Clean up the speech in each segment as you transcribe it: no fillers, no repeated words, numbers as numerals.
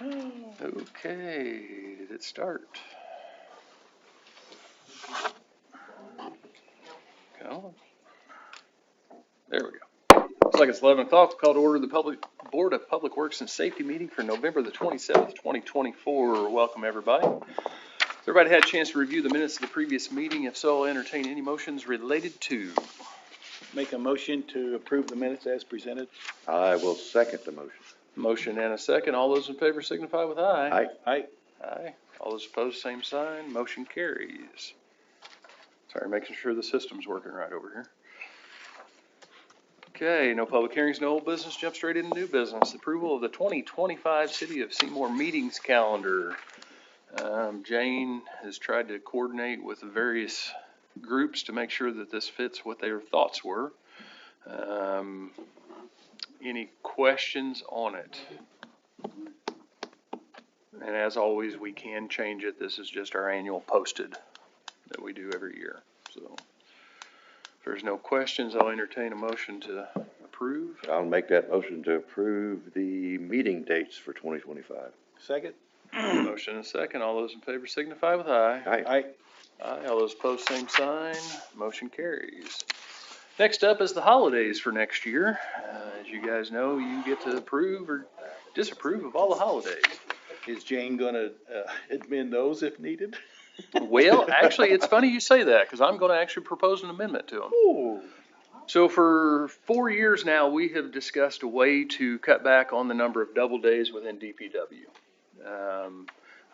Okay, did it start? Go. There we go. Looks like it's 11 o'clock. Call to order the Board of Public Works and Safety meeting for November the 27th, 2024. Welcome, everybody. Has everybody had a chance to review the minutes of the previous meeting? If so, I'll entertain any motions related to. Make a motion to approve the minutes as presented. I will second the motion. Motion and a second. All those in favor signify with aye. Aye. Aye. Aye. All those opposed, same sign. Motion carries. Sorry, making sure the system's working right over here. Okay, no public hearings, no old business. Jump straight into new business. Approval of the 2025 City of Seymour meetings calendar. Jane has tried to coordinate with the various groups to make sure that this fits what their thoughts were. Any questions on it? And as always, we can change it. This is just our annual posted that we do every year. So if there's no questions, I'll entertain a motion to approve. I'll make that motion to approve the meeting dates for 2025. Second. Motion and a second. All those in favor signify with aye. Aye. Aye. Aye. All those opposed, same sign. Motion carries. Next up is the holidays for next year. As you guys know, you get to approve or disapprove of all the holidays. Is Jane gonna admin those if needed? Well, actually, it's funny you say that because I'm going to actually propose an amendment to them. Ooh. So for 4 years now, we have discussed a way to cut back on the number of double days within DPW.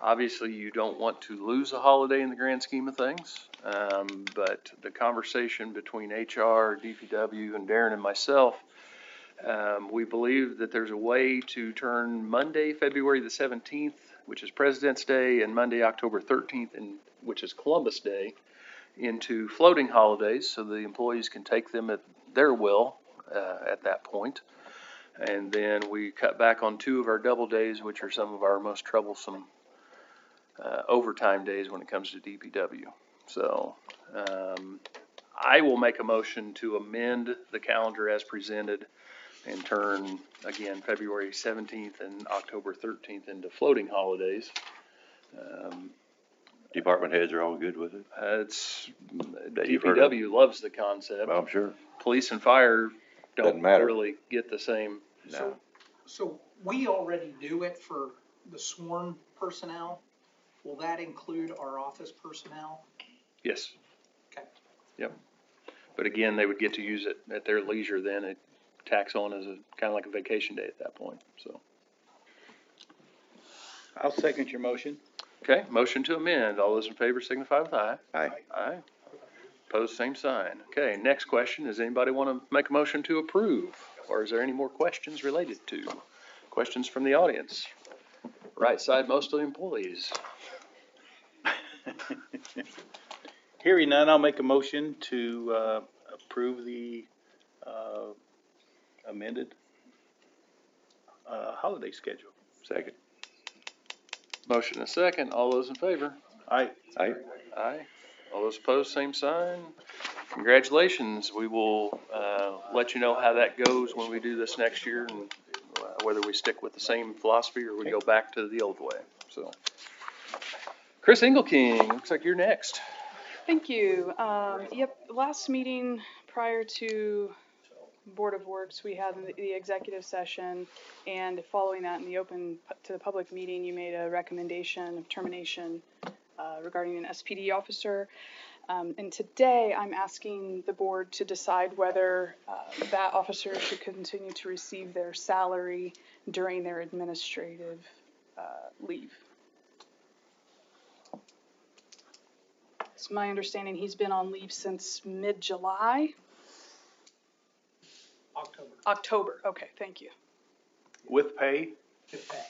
Obviously, you don't want to lose a holiday in the grand scheme of things, but the conversation between HR, DPW, and Darren and myself, we believe that there's a way to turn Monday, February the 17th, which is President's Day, and Monday, October 13th, which is Columbus Day, into floating holidays so the employees can take them at their will at that point. And then we cut back on 2 of our double days, which are some of our most troublesome overtime days when it comes to DPW. So I will make a motion to amend the calendar as presented and turn, again, February 17th and October 13th into floating holidays. Department heads are all good with it? DPW loves the concept. Well, I'm sure. Police and fire don't Doesn't matter. really get the same. No. So we already do it for the sworn personnel. Will that include our office personnel? Yes. Okay. Yep. But again, they would get to use it at their leisure then. It tacks on as a kind of like a vacation day at that point. So. I'll second your motion. Okay, motion to amend. All those in favor signify with aye. Aye. Aye. Opposed, same sign. Okay, next question. Does anybody want to make a motion to approve? Or is there any more questions related to? Questions from the audience? Right side, most of the employees. Hearing none, I'll make a motion to approve the amended holiday schedule. Second. Motion and a second. All those in favor? Aye. Aye. Aye. All those opposed, same sign. Congratulations. We will let you know how that goes when we do this next year and whether we stick with the same philosophy or we go back to the old way. So, Chris Engelking, looks like you're next. Thank you. Yep, last meeting prior to Board of Works, we had the executive session, and following that in the open to the public meeting, you made a recommendation of termination regarding an SPD officer. And today I'm asking the board to decide whether that officer should continue to receive their salary during their administrative leave. It's my understanding he's been on leave since mid-July. October, okay, thank you. With pay? Good pay.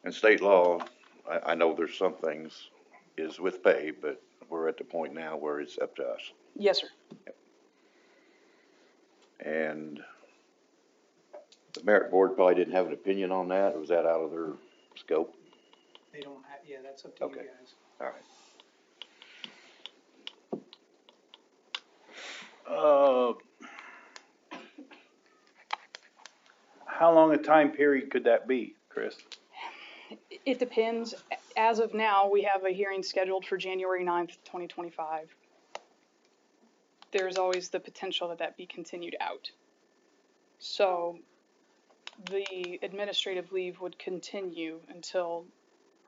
And state law, I know there's some things is with pay, but we're at the point now where it's up to us. Yes, sir. Yep. And the merit board probably didn't have an opinion on that. Was that out of their scope? They don't have, yeah, that's up to Okay. you guys. All right. How long a time period could that be? Chris? It depends. As of now, we have a hearing scheduled for January 9th, 2025. There's always the potential that that be continued out. So the administrative leave would continue until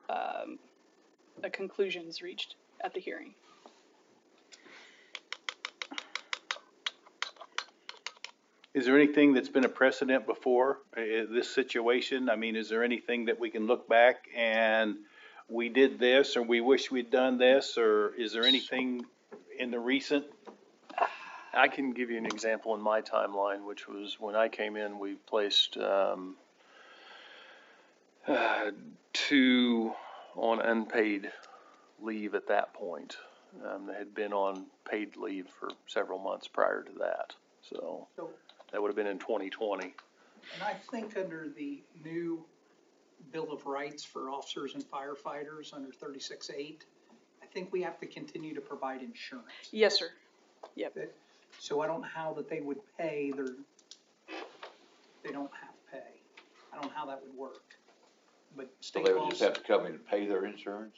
a conclusion is reached at the hearing. Is there anything that's been a precedent before this situation? I mean, is there anything that we can look back and we did this, or we wish we'd done this, or is there anything in the recent? I can give you an example in my timeline, which was when I came in, we placed 2 on unpaid leave at that point. They had been on paid leave for several months prior to that. So So, that would have been in 2020. and I think under the new Bill of Rights for officers and firefighters under 36(8), I think we have to continue to provide insurance. Yes, sir. Yep. So I don't know how that they would pay they don't have pay. I don't know how that would work. But So state they would law, just have to come in and pay their insurance?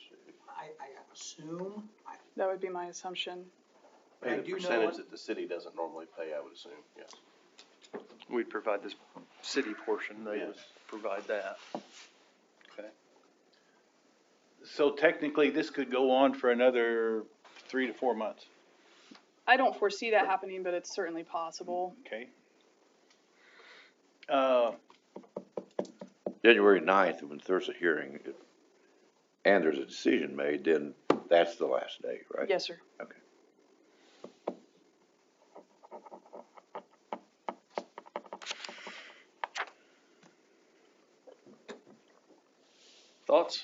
I assume, That would be my assumption. but I Pay the do know percentage what, that the city doesn't normally pay, I would assume, yes. We'd provide this city portion, they would Yes. provide that. Okay. So technically, this could go on for another 3 to 4 months, I don't foresee that happening, but it's certainly possible. okay? January 9th, when there's a hearing and there's a decision made, then that's the last day, right? Yes, sir. Okay. Thoughts?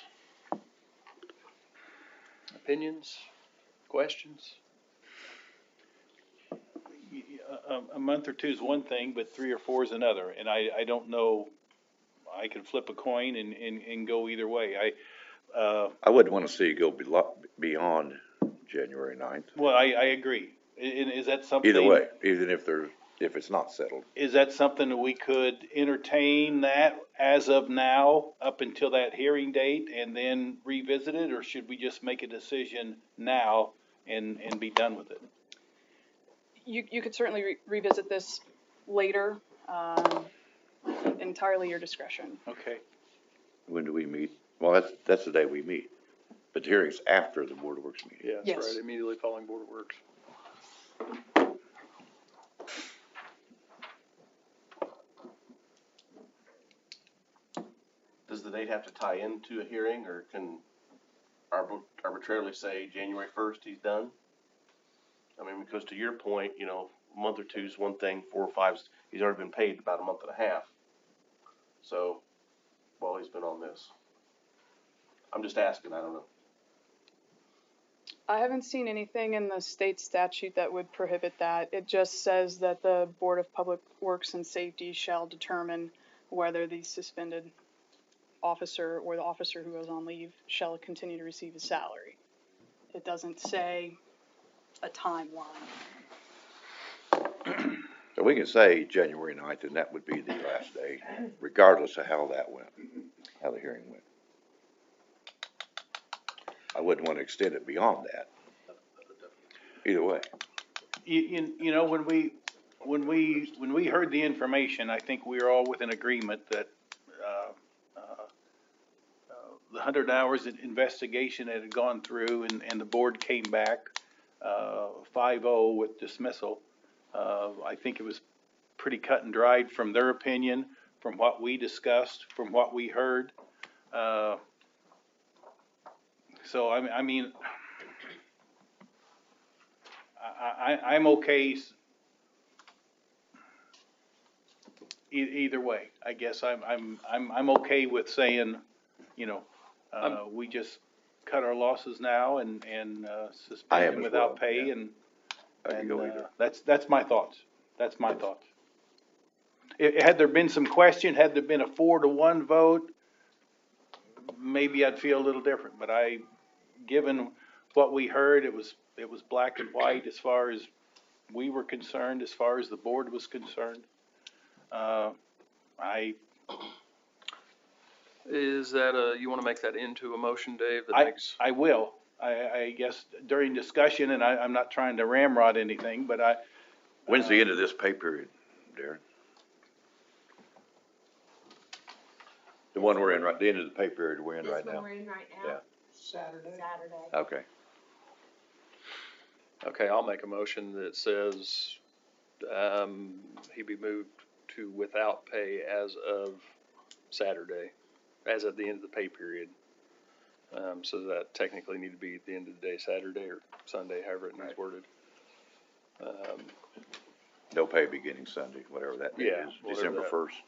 Opinions? Questions? A month or two is one thing, but 3 or 4 is another, and I don't know, I could flip a coin and go either way. I wouldn't want to see it go beyond January 9th. Well, I agree. And is that something? Either way, even if it's not settled. Is that something that we could entertain that as of now, up until that hearing date, and then revisit it, or should we just make a decision now and be done with it? You could certainly revisit this later, entirely your discretion. Okay. When do we meet? Well, that's the day we meet. But the hearing's after the Board of Works meeting. Yeah, Yes. that's right, immediately following Board of Works. Does the date have to tie into a hearing, or can arbitrarily say January 1st, he's done? I mean, because to your point, you know, a month or two is one thing, 4 or 5, he's already been paid about a month and a half. So, while he's been on this. I'm just asking, I don't know. I haven't seen anything in the state statute that would prohibit that. It just says that the Board of Public Works and Safety shall determine whether the suspended officer or the officer who goes on leave shall continue to receive his salary. It doesn't say a timeline. So we can say January 9th, and that would be the last day, regardless of how that went, how the hearing went. I wouldn't want to extend it beyond that. Either way. You know, when we heard the information, I think we were all within agreement that, the 100 hours of investigation that had gone through and the board came back, 5-0 with dismissal. I think it was pretty cut and dried from their opinion, from what we discussed, from what we heard. So, I mean, I'm okay either way. I guess I'm okay with saying, you know, we just cut our losses now and I suspend am them as without well, pay, yeah. and I can go either. that's my thoughts. That's my thoughts. Had there been some question, had there been a 4-1 vote, maybe I'd feel a little different, but given what we heard, it was black and white as far as we were concerned, as far as the board was concerned. Is that you wanna make that into a motion, Dave, that I, makes? I will. I guess during discussion, and I'm not trying to ramrod anything, but When's the end of this pay period, Darren? The one we're in right, the end of the pay period we're in right This one now? we're in right Yeah. now, Saturday. Saturday. Okay. Okay, I'll make a motion that says, he be moved to without pay as of Saturday, as of the end of the pay period. So that technically need to be at the end of the day, Saturday or Sunday, however it needs worded. No pay beginning Sunday, whatever that date Yeah, is, whatever December that- 1st.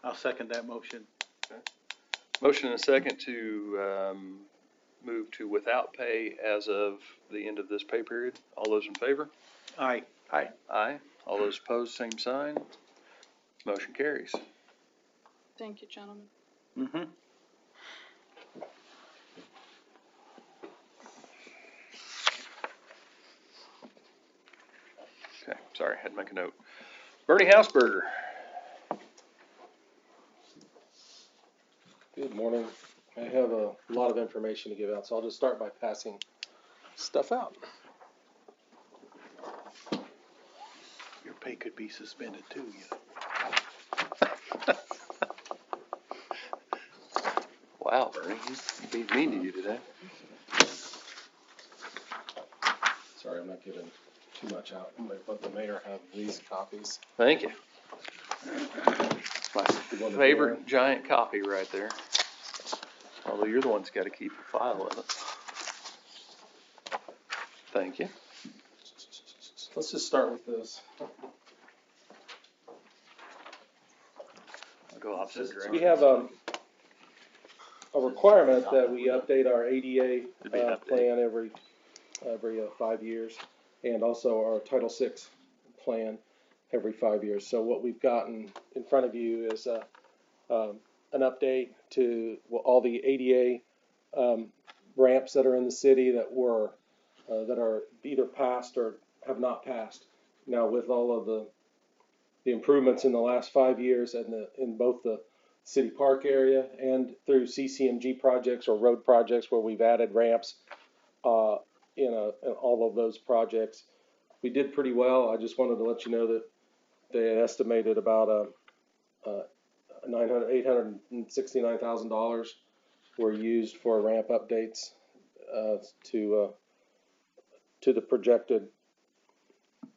I'll second that motion. Motion and a second to, move to without pay as of the end of this pay period. All those in favor? Aye. Aye. Aye. All those opposed, same sign. Motion carries. Thank you, gentlemen. Mm-hmm. Okay, sorry, had to make a note. Bernie Hausberger. Good morning. I have a lot of information to give out, so I'll just start by passing stuff out. Your pay could be suspended too, you know. Wow, Bernie, he's being mean to you today. Sorry, I'm not giving too much out. I'm gonna let the mayor have these copies. Thank you. My You want to favorite giant copy right there. Although you're the one that's gotta keep a file of it. Thank you. Let's just start with this. I'll go opposite direction. We have a requirement that we update our ADA It'd be an update. plan every 5 years, and also our Title VI plan every 5 years. So what we've gotten in front of you is an update to all the ADA ramps that are in the city that are either passed or have not passed. Now, with all of the improvements in the last 5 years and in both the city park area and through CCMG projects or road projects where we've added ramps in all of those projects, we did pretty well. I just wanted to let you know that they had estimated about $869,000 were used for ramp updates to the projected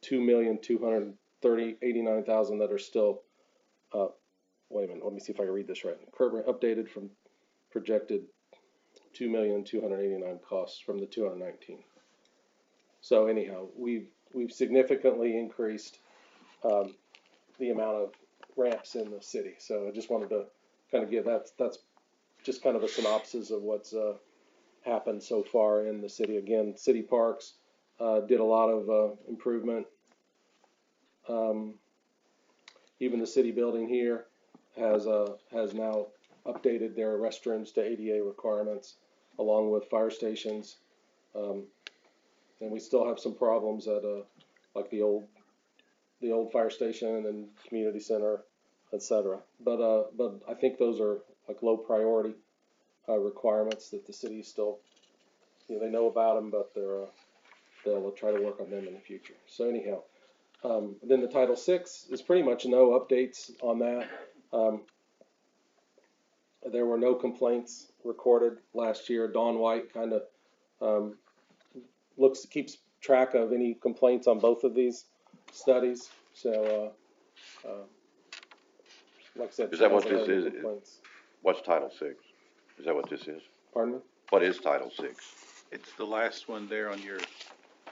$2,289,000 that are still. Wait a minute, let me see if I can read this right. Current updated from projected $2,289,000 costs from the 219. So anyhow, we've significantly increased the amount of ramps in the city. So I just wanted to kind of give that's just kind of a synopsis of what's happened so far in the city. Again, city parks did a lot of improvement. Even the city building here has now updated their restrooms to ADA requirements, along with fire stations. And we still have some problems at like the old fire station and community center, etc. But I think those are like low priority requirements that the city still, they know about them, but they'll try to work on them in the future. So anyhow, then the Title VI is pretty much no updates on that. There were no complaints recorded last year. Dawn White kind of keeps track of any complaints on both of these studies. So, like I said, Is that what she hasn't this had any is? complaints. What's Title VI? Is that what this is? Pardon me? What is Title VI? It's the last one there on your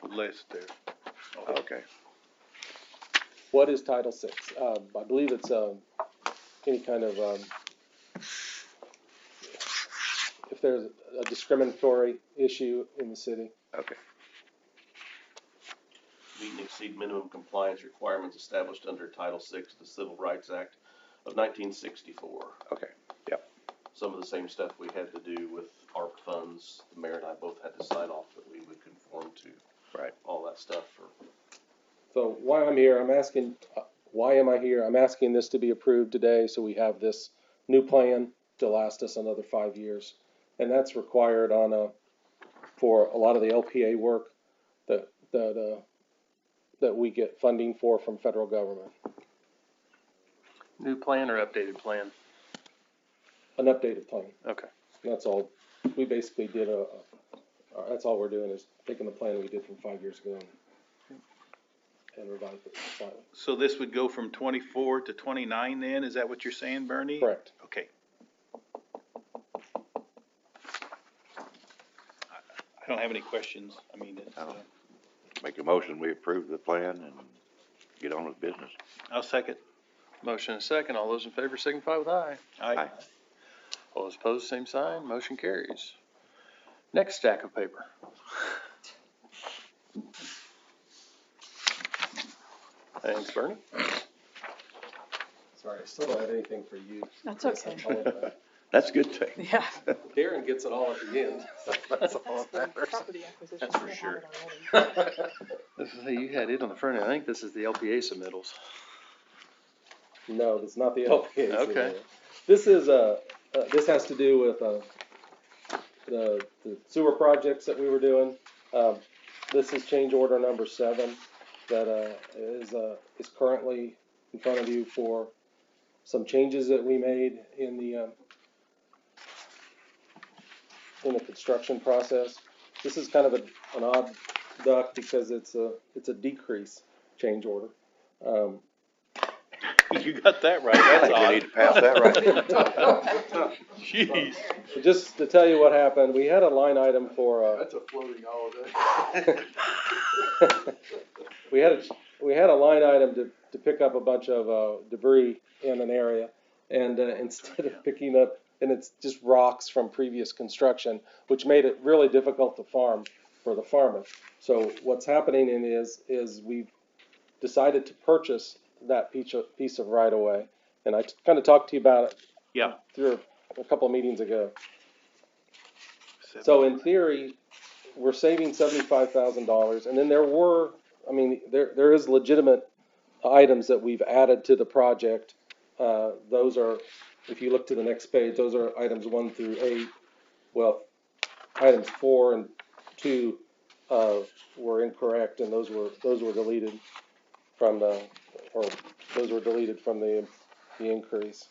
list there. Okay. What is Title VI? I believe it's any kind of if there's a discriminatory issue in the city. Okay. Meet and exceed minimum compliance requirements established under Title VI of the Civil Rights Act of 1964. Okay. Yep. Some of the same stuff we had to do with ARP funds, the mayor and I both had to sign off that we would conform to. Right. All that stuff for. So why I'm here, why am I here? I'm asking this to be approved today, so we have this new plan to last us another 5 years. And that's required for a lot of the LPA work that we get funding for from federal government. New plan or updated plan? An updated plan, Okay. that's all. We basically did that's all we're doing is taking the plan we did from 5 years ago and revised it slightly. So this would go from 24 to 29 then, is that what you're saying, Bernie? Correct. Okay. I don't have any questions, I mean, it's, I don't. Make a motion, we approve the plan and get on with business. I'll second. Motion and second. All those in favor signify with aye. Aye. All those opposed, same sign. Motion carries. Next stack of paper. Thanks, Bernie. Sorry, I still don't have anything for you. That's okay. That's a good thing. Yeah. Darren gets it all at the end. That's all that matters. Property acquisition. That's for I have sure. it already. This is, you had it on the front end. I think this is the LPA submittals. No, it's not the LPA. Okay. This is, this has to do with, the sewer projects that we were doing. This is change order number 7 that, is currently in front of you for some changes that we made in the construction process. This is kind of an odd duck because it's a decrease change order. You got that right, I that's think we need odd. to pass that right. Jeez. Just to tell you what happened, we had a line item for, That's a floating holiday. we had a line item to pick up a bunch of debris in an area, and instead of picking up, and it's just rocks from previous construction, which made it really difficult to farm for the farmer. So what's happening is we've decided to purchase that piece of right of way, and I kind of talked to you about it. Yeah. Through a couple of meetings ago. So in theory, we're saving $75,000, and then there is legitimate items that we've added to the project. Those are, if you look to the next page, those are items 1 through 8. Well, items 4 and 2 were incorrect, and those were deleted from the increase.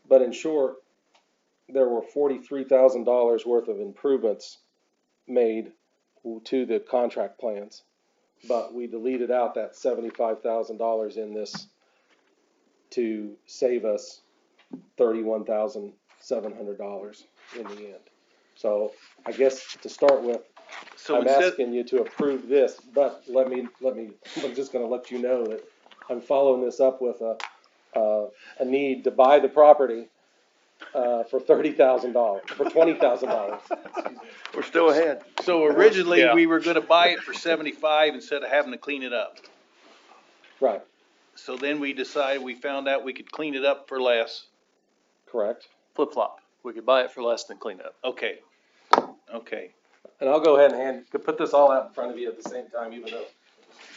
But in short, there were $43,000 worth of improvements made to the contract plans, but we deleted out that $75,000 in this to save us $31,700 in the end. So I guess to start with, So I'm instead, asking you to approve this, but I'm just gonna let you know that I'm following this up with a need to buy the property, for $30,000, for $20,000. We're still ahead. so originally, Yeah. we were gonna buy it for 75 instead of having to clean it up. Right, So then we found out we could clean it up for less. correct. Flip flop. We could buy it for less than cleanup. Okay. Okay. And I'll go ahead and put this all out in front of you at the same time, even though you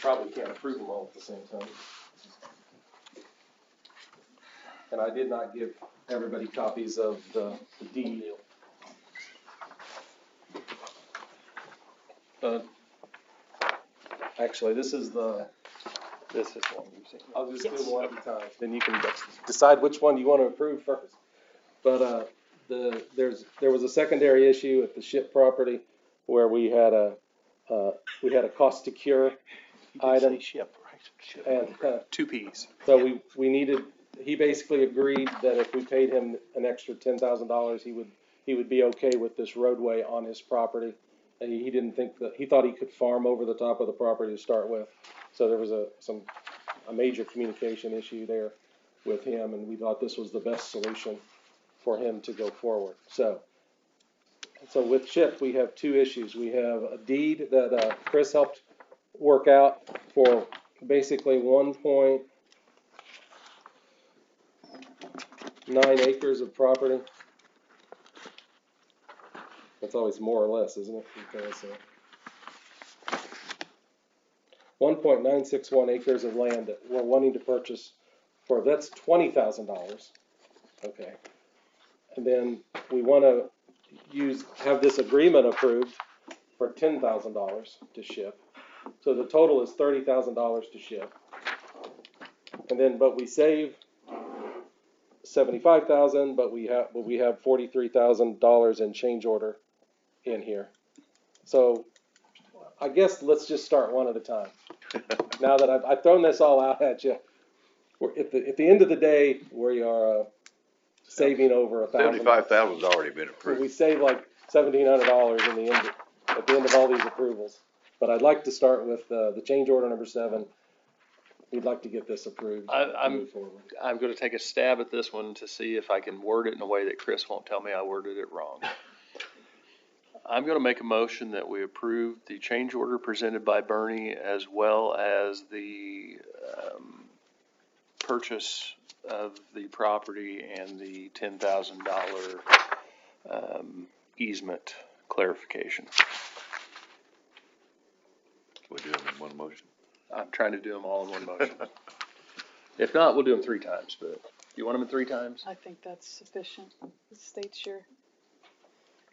probably can't approve them all at the same time. And I did not give everybody copies of the deed. Actually, this is one you've seen. I'll just do them one at a time, then you can decide which one you want to approve first. But, there was a secondary issue at the ship property where we had a cost to cure item. Ship, right? Ship. And, 2 Ps. so we needed, he basically agreed that if we paid him an extra $10,000, he would be okay with this roadway on his property. And he didn't think he thought he could farm over the top of the property to start with. So there was a major communication issue there with him, and we thought this was the best solution for him to go forward. So with Chip, we have 2 issues. We have a deed that Chris helped work out for basically 1.9 acres of property. That's always more or less, isn't it? Because 1.961 acres of land that we're wanting to purchase for, that's $20,000. Okay. And then we wanna have this agreement approved for $10,000 to ship. So the total is $30,000 to ship. And then, but we save 75,000, but we have $43,000 in change order in here. So I guess let's just start one at a time. Now that I've thrown this all out at you, at the end of the day, we are saving over $1,000. $75,000's already been We approved. save like $1,700 in the end, at the end of all these approvals. But I'd like to start with the change order number 7. We'd like to get this approved. to move forward. I'm gonna take a stab at this one to see if I can word it in a way that Chris won't tell me I worded it wrong. I'm gonna make a motion that we approve the change order presented by Bernie as well as the, purchase of the property and the $10,000, easement clarification. We'll do them in one motion. I'm trying to do them all in one motion. If not, we'll do them 3 times, but you want them in 3 times? I think that's sufficient. It states your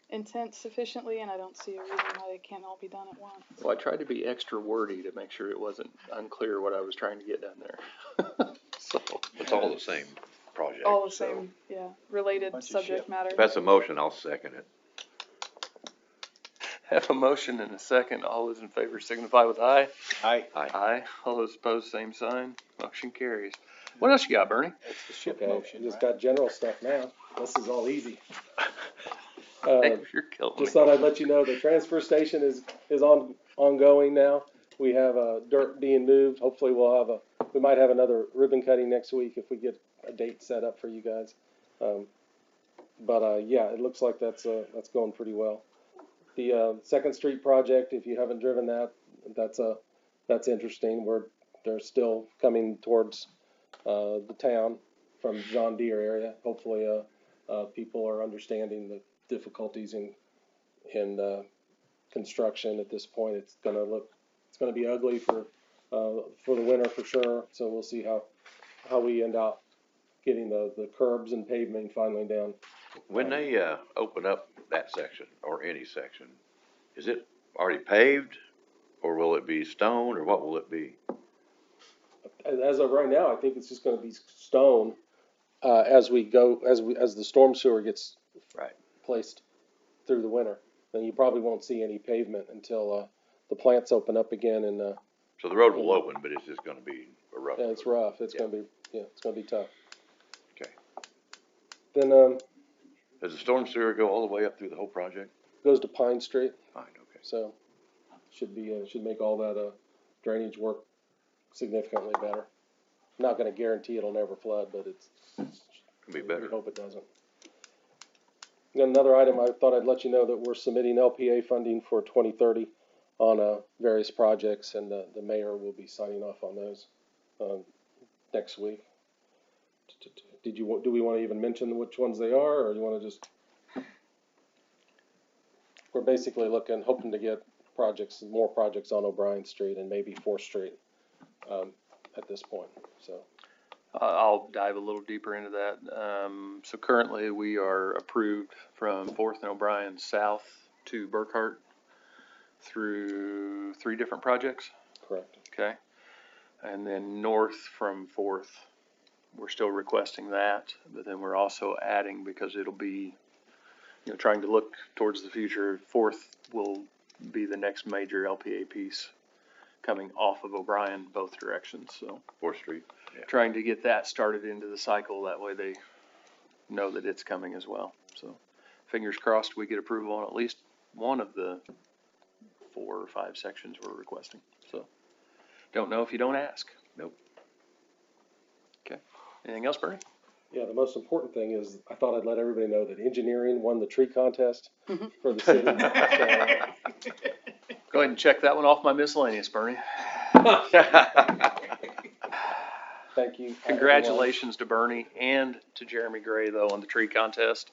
intent sufficiently, and I don't see a reason why they can't all be done at once. Well, I tried to be extra wordy to make sure it wasn't unclear what I was trying to get done there. So, It's all the same project. All the so same, yeah, related Bunch of subject shit. matter. If that's a motion, I'll second it. have a motion and a second. All those in favor signify with aye. Aye. Aye. All those opposed, same sign. Motion carries. What else you got, Bernie? That's the ship Okay, motion, just right? got general stuff now. This is all easy. Dave, you're killing me. Just thought I'd let you know the transfer station is ongoing now. We have dirt being moved. Hopefully we might have another ribbon cutting next week if we get a date set up for you guys. Yeah, it looks like that's going pretty well. The Second Street project, if you haven't driven that, that's interesting. They're still coming towards the town from John Deere area. Hopefully, people are understanding the difficulties in construction at this point. It's gonna be ugly for the winter for sure. So we'll see how we end up getting the curbs and pavement finally down. When they, open up that section, or any section, is it already paved? Or will it be stone, or what will it be? As of right now, I think it's just gonna be stone, as the storm sewer gets Right. placed through the winter. Then you probably won't see any pavement until, the plants open up again and, So the road will open, but it's just gonna be a rough. yeah, it's rough. It's Yeah. gonna be tough. Okay. Then, Does the storm sewer go all the way up through the whole project? goes to Pine Street, Fine, okay. so should make all that, drainage work significantly better. Not gonna guarantee it'll never flood, but It'll be we better. hope it doesn't. Then another item, I thought I'd let you know that we're submitting LPA funding for 2030 on various projects, and the mayor will be signing off on those next week. Do we want to even mention which ones they are, or you want to just? We're basically hoping to get more projects on O'Brien Street and maybe 4th Street at this point. So. I'll dive a little deeper into that. So currently we are approved from 4th and O'Brien south to Burkhart through 3 different projects. Correct. Okay. And then north from 4th, we're still requesting that, but then we're also adding, because it'll be, trying to look towards the future, 4th will be the next major LPA piece coming off of O'Brien both directions, so. 4th Street. Yeah. Trying to get that started into the cycle, that way they know that it's coming as well. So fingers crossed we get approval on at least one of the 4 or 5 sections we're requesting. So don't know if you don't ask. Nope. Okay. Anything else, Bernie? Yeah, the most important thing is I thought I'd let everybody know that engineering won the tree contest for the city. So, Go ahead and check that one off my miscellaneous, Bernie. thank you. Congratulations to Bernie and to Jeremy Gray, though, on the tree contest.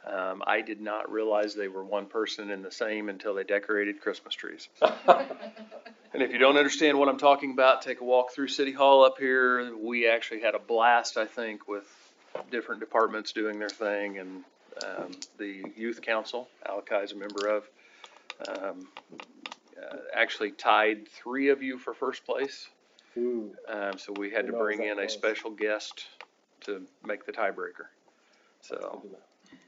I did not realize they were one person in the same until they decorated Christmas trees. And if you don't understand what I'm talking about, take a walk through City Hall up here. We actually had a blast, I think, with different departments doing their thing, and, the youth council, Alakai is a member of, actually tied 3 of you for first place. Ooh, So we had to No, bring that in a close. special guest to make the tiebreaker. So good to know.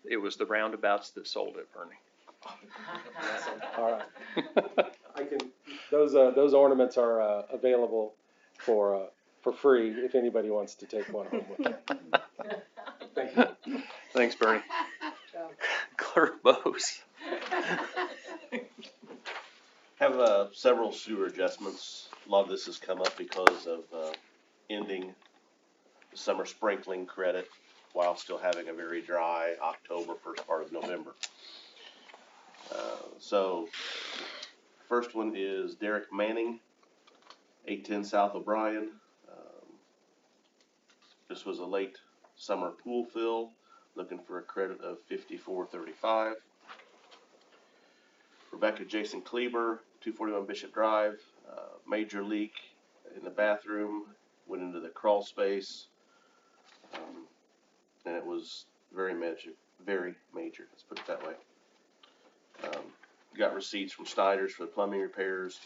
it was the roundabouts that sold it, Bernie. All right. I can, those ornaments are, available for free if anybody wants to take one home with them. Thank you. Thanks, Bernie. Clerk Bose. Have, several sewer adjustments. A lot of this has come up because of, ending the summer sprinkling credit while still having a very dry October, first part of November. So, first one is Derek Manning, 810 South O'Brien. This was a late summer pool fill, looking for a credit of $54.35. Rebecca Jason Kleber, 241 Bishop Drive, major leak in the bathroom, went into the crawl space, and it was very major, let's put it that way. Got receipts from Snyder's for the plumbing repairs,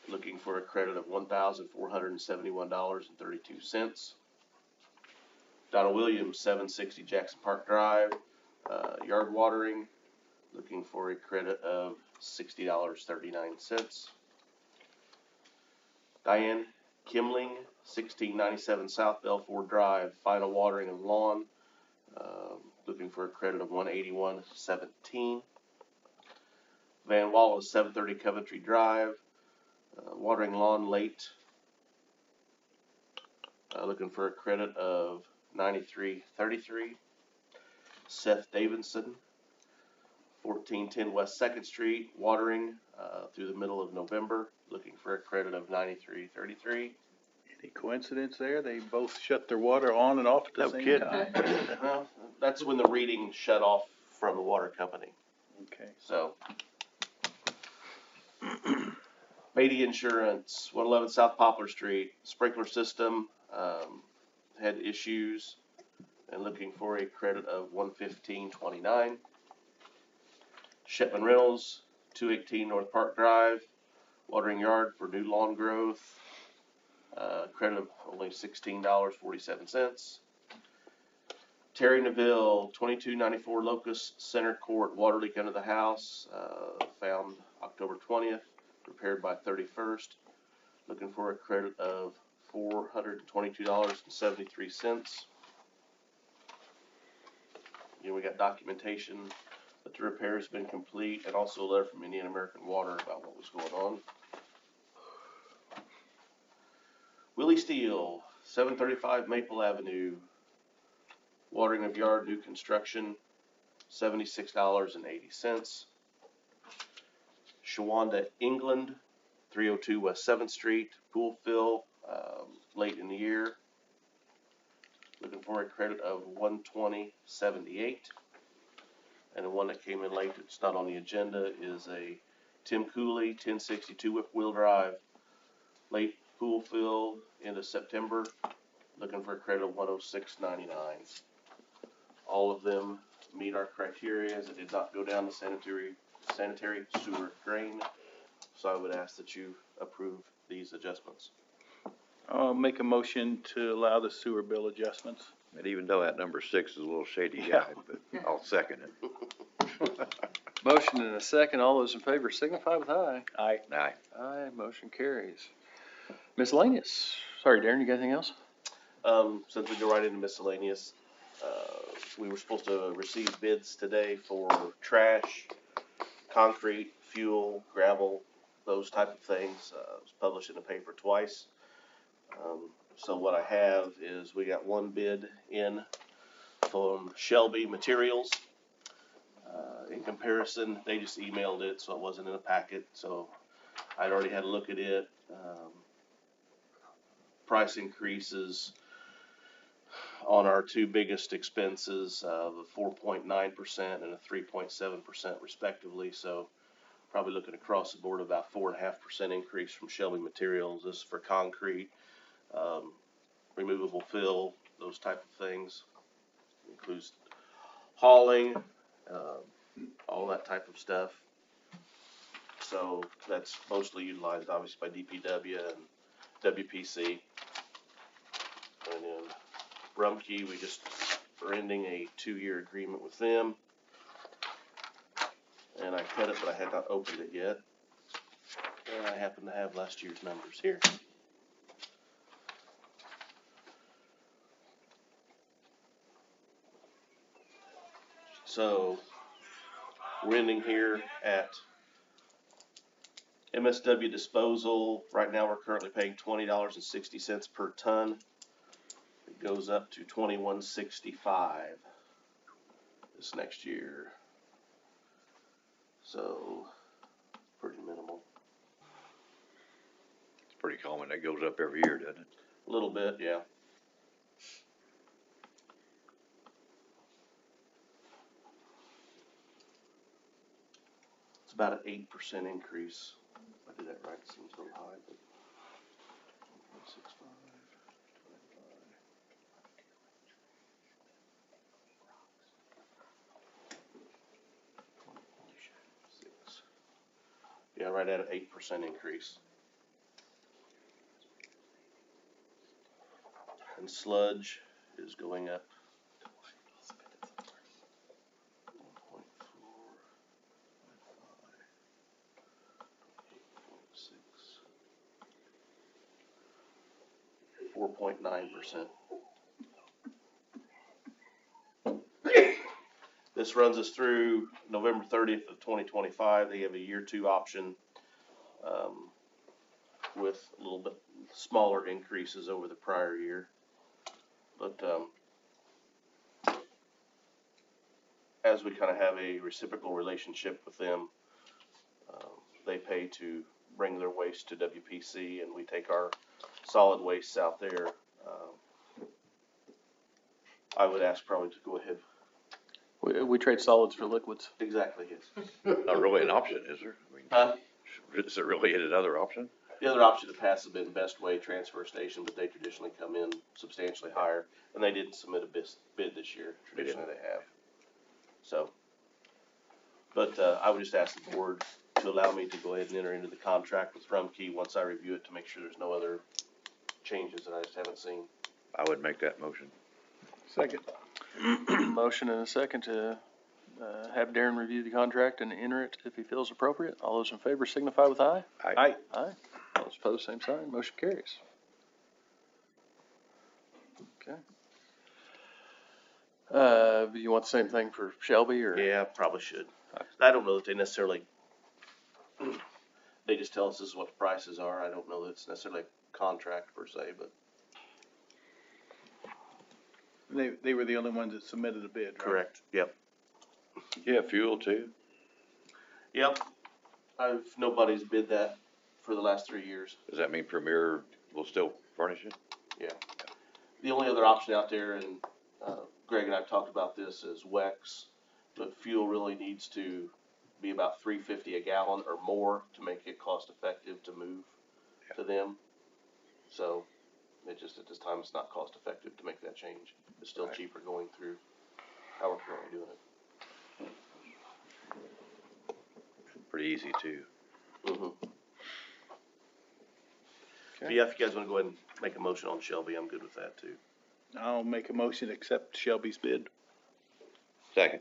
looking for a credit of $1,471.32. Donna Williams, 760 Jackson Park Drive, yard watering, looking for a credit of $60.39. Diane Kimling, 1697 South Belford Drive, final watering of lawn, looking for a credit of $181.17. Van Wallace, 730 Coventry Drive, watering lawn late, looking for a credit of $93.33. Seth Davidson, 1410 West 2nd Street, watering through the middle of November, looking for a credit of $93.33. Any coincidence there? They both shut their water on and off at the No same kidding. time. Well, that's when the reading shut off from the water company. Okay. So, Beatty Insurance, 111 South Poplar Street, sprinkler system, had issues and looking for a credit of $115.29. Shipman Reynolds, 218 North Park Drive, watering yard for new lawn growth, credit of only $16.47. Terry Neville, 2294 Locust Center Court, water leak under the house, found October 20th, repaired by 31st, looking for a credit of $422.73. Again, we got documentation that the repair has been complete, and also a letter from Indian American Water about what was going on. Willie Steele, 735 Maple Avenue, watering of yard, new construction, $76.80. Shawanda England, 302 West 7th Street, pool fill, late in the year, looking for a credit of $120.78. And the one that came in late, it's not on the agenda, is a Tim Cooley, 1062 Whipwheel Drive, late pool fill into September, looking for a credit of $106.99. All of them meet our criteria, as it did not go down the sanitary sewer drain. So I would ask that you approve these adjustments. I'll make a motion to allow the sewer bill adjustments. And even though that number 6 is a little shady guy, but I'll second it. Motion and a second. All those in favor signify with aye. Aye. Aye. Aye, motion carries. Miscellaneous. Sorry, Darren, you got anything else? Since we go right into miscellaneous, we were supposed to receive bids today for trash, concrete, fuel, gravel, those type of things. It was published in the paper twice. So what I have is we got one bid in from Shelby Materials. In comparison, they just emailed it, so it wasn't in a packet, so I'd already had a look at it. Price increases on our two biggest expenses, the 4.9% and a 3.7% respectively, so probably looking across the board about 4.5% increase from Shelby Materials. This is for concrete, removable fill, those type of things. Includes hauling, all that type of stuff. So that's mostly utilized obviously by DPW and WPC. And then Rumpke, we just are ending a 2-year agreement with them. And I cut it, but I had not opened it yet. And I happen to have last year's numbers here. So we're ending here at MSW disposal. Right now, we're currently paying $20.60 per ton. It goes up to $21.65 this next year. So pretty minimal. It's pretty common, that goes up every year, doesn't it? A little bit, yeah. It's about an 8% increase. If I did that right, it seems a little high, but 1.65 6. Yeah, right at an 8% increase. And sludge is going up 4.9%. This runs us through November 30th of 2025. They have a year 2 option with a little bit smaller increases over the prior year. But as we kind of have a reciprocal relationship with them, they pay to bring their waste to WPC, and we take our solid wastes out there. I would ask probably to go ahead. We trade solids for liquids. Exactly, yes. Not really an option, is there? I mean, Huh? is there really another option? The other option to pass has been Best Way Transfer Station, but they traditionally come in substantially higher, and they didn't submit a bid this year. Traditionally they have. So, but I would just ask the board to allow me to go ahead and enter into the contract with Rumpke once I review it to make sure there's no other changes that I just haven't seen. I would make that motion. Second. Motion and a second to have Darren review the contract and enter it if he feels appropriate. All those in favor signify with aye. Aye. Aye. All those opposed, same sign. Motion carries. Okay. You want the same thing for Shelby or? Yeah, probably should. I don't know that they necessarily, they just tell us this is what the prices are. I don't know that it's necessarily a contract per se, but. They were the only ones that submitted a bid, right? Correct, yep. Yeah, fuel too. Yep. Nobody's bid that for the last 3 years. Does that mean Premier will still furnish it? Yeah. The only other option out there, and Greg and I have talked about this, is WEX, but fuel really needs to be about $3.50 a gallon or more to make it cost effective to move to them. So it just, at this time, it's not cost effective to make that change. It's still cheaper going through how we're currently doing it. Pretty easy too. Mm-hmm. But yeah, if you guys wanna go ahead and make a motion on Shelby, I'm good with that too. I'll make a motion to accept Shelby's bid. Second.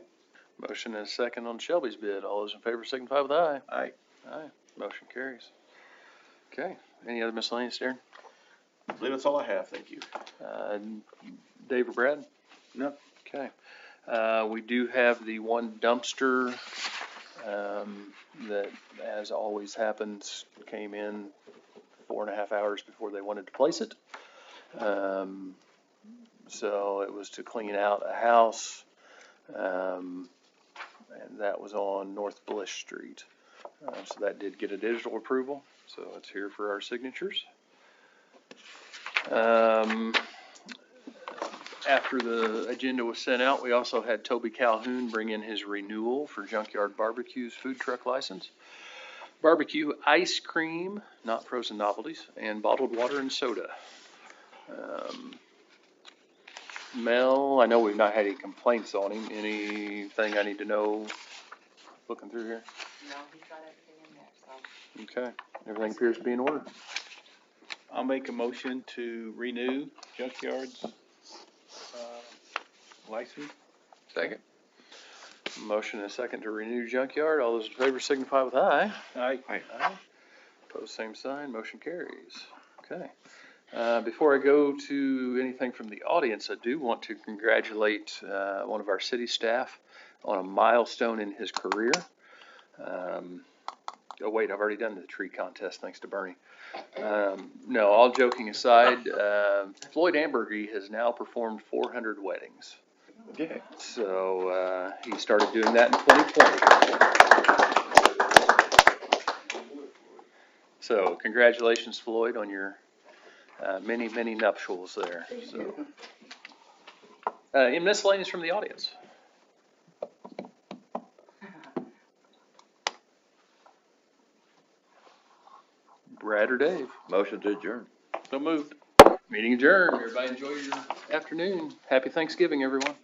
Motion and a second on Shelby's bid. All those in favor signify with aye. Aye. Aye. Motion carries. Okay. Any other miscellaneous, Darren? I believe that's all I have, thank you. Dave or Brad? No. Okay. We do have the one dumpster, that, as always happens, came in 4.5 hours before they wanted to place it. So it was to clean out a house, and that was on North Bliss Street. So that did get a digital approval, so it's here for our signatures. After the agenda was sent out, we also had Toby Calhoun bring in his renewal for Junkyard Barbecue's food truck license. Barbecue ice cream, not frozen novelties, and bottled water and soda. Mel, I know we've not had any complaints on him. Anything I need to know looking through here? No, he's got everything in there, so. Okay, everything appears to be in order. I'll make a motion to renew Junkyard's, license. Second. Motion and a second to renew Junkyard. All those in favor signify with aye. Aye. Aye. Pose same sign, motion carries. Okay. Before I go to anything from the audience, I do want to congratulate one of our city staff on a milestone in his career. Oh wait, I've already done the tree contest, thanks to Bernie. No, all joking aside, Floyd Ambergy has now performed 400 weddings. Yeah. So he started doing that in 2020. So congratulations, Floyd, on your many, many nuptials there. So, in miscellaneous from the audience. Brad or Dave? Motion to adjourn. So moved. Meeting adjourned. Everybody enjoy your afternoon. Happy Thanksgiving, everyone.